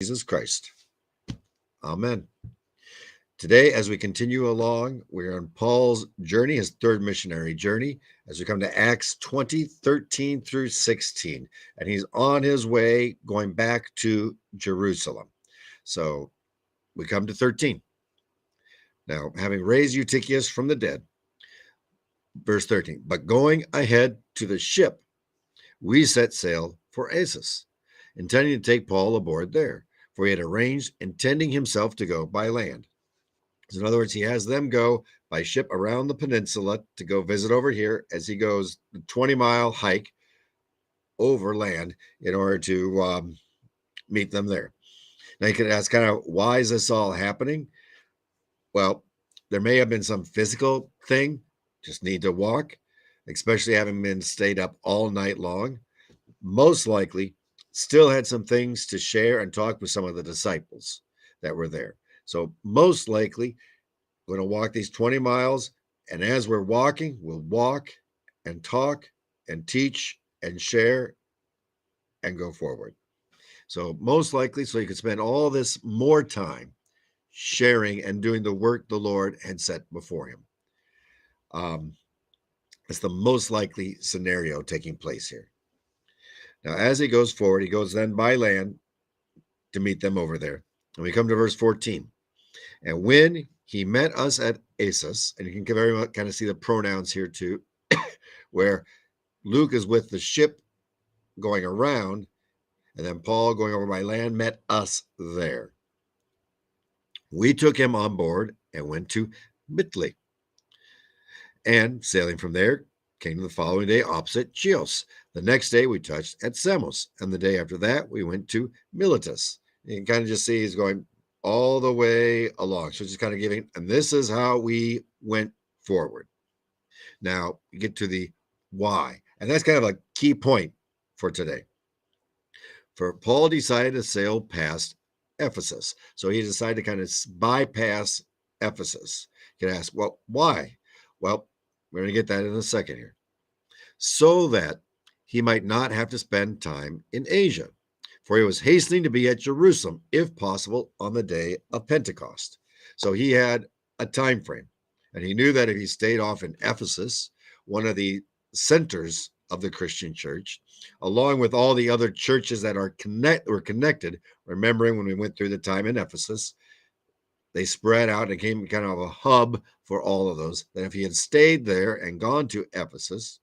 Jesus Christ. Amen. Today, as we continue along, we're on Paul's journey, his third missionary journey, as we come to Acts 20:13 through 16. And he's on his way going back to Jerusalem. So we come to 13. Now, having raised Eutychus from the dead, verse 13, but going ahead to the ship, we set sail for Assos, intending to take Paul aboard there, for he had arranged, intending himself to go by land. So in other words, he has them go by ship around the peninsula to go visit over here as he goes the 20-mile hike over land in order to meet them there. Now you could ask kind of, why is this all happening? Well, there may have been some physical thing, just need to walk, especially having been stayed up all night long. Most likely still had some things to share and talk with some of the disciples that were there. So most likely we're going to walk these 20 miles. And as we're walking, we'll walk and talk and teach and share and go forward. So most likely, so you could spend all this more time sharing and doing the work the Lord had set before him. It's the most likely scenario taking place here. Now, as he goes forward, he goes then by land to meet them over there. And we come to verse 14. And when he met us at Assos, and you can very much kind of see the pronouns here too, where Luke is with the ship going around, and then Paul going over by land met us there. We took him on board and went to Mytilene, and sailing from there, came to the following day opposite Chios. The next day we touched at Samos, and the day after that we went to Miletus. You can kind of just see he's going all the way along. So just kind of giving, and this is how we went forward. Now we get to the why, and that's kind of a key point for today. For Paul decided to sail past Ephesus. So he decided to kind of bypass Ephesus. You can ask, well, why? Well, we're going to get that in a second here. So that he might not have to spend time in Asia, for he was hastening to be at Jerusalem, if possible, on the day of Pentecost. So he had a time frame, and he knew that if he stayed off in Ephesus, one of the centers of the Christian church, along with all the other churches that were connected, remembering when we went through the time in Ephesus, they spread out and became kind of a hub for all of those, that if he had stayed there and gone to Ephesus,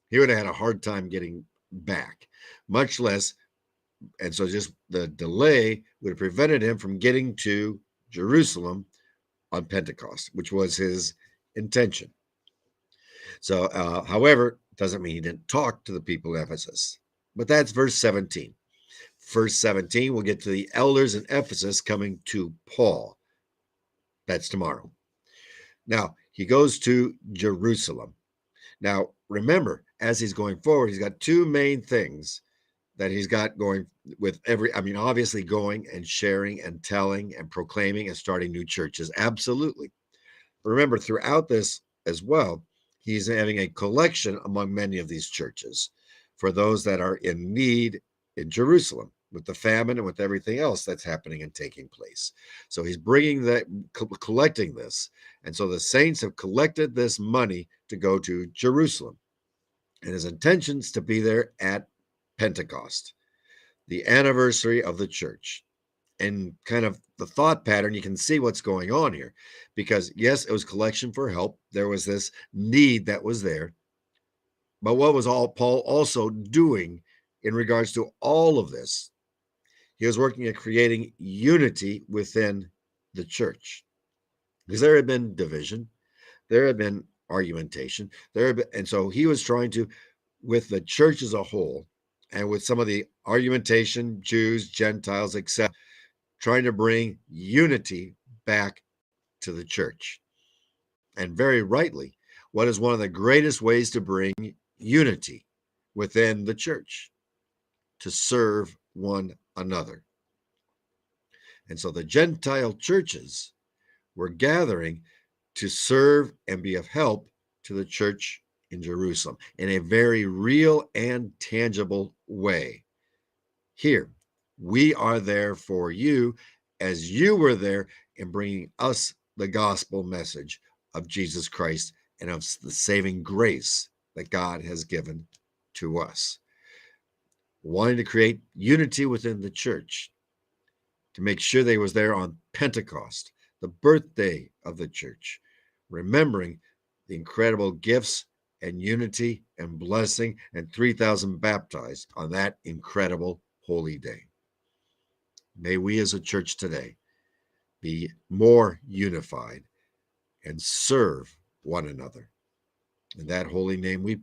he would have had a hard time getting back, much less. And so just the delay would have prevented him from getting to Jerusalem on Pentecost, which was his intention. So, however, doesn't mean he didn't talk to the people of Ephesus. But that's verse 17. Verse 17, we'll get to the elders in Ephesus coming to Paul. That's tomorrow. Now, he goes to Jerusalem. Now, remember, as he's going forward, he's got two main things that he's got going with obviously going and sharing and telling and proclaiming and starting new churches. Absolutely. Remember, throughout this as well, he's having a collection among many of these churches for those that are in need in Jerusalem with the famine and with everything else that's happening and taking place. So he's bringing that, collecting this. And so the saints have collected this money to go to Jerusalem. And his intentions to be there at Pentecost, the anniversary of the church. And kind of the thought pattern, you can see what's going on here. Because yes, it was collection for help. There was this need that was there. But what was Paul also doing in regards to all of this? He was working at creating unity within the church. Because there had been division, there had been argumentation, and so he was trying to, with the church as a whole, and with some of the argumentation, Jews, Gentiles, etc., trying to bring unity back to the church. And very rightly, what is one of the greatest ways to bring unity within the church? To serve one another. And so the Gentile churches were gathering to serve and be of help to the church in Jerusalem in a very real and tangible way. Here, We are there for you as you were there in bringing us the gospel message of Jesus Christ and of the saving grace that God has given to us. Wanting to create unity within the church, to make sure they was there on Pentecost, the birthday of the church, remembering the incredible gifts and unity and blessing and 3,000 baptized on that incredible holy day. May we as a church today be more unified and serve one another. In that holy name we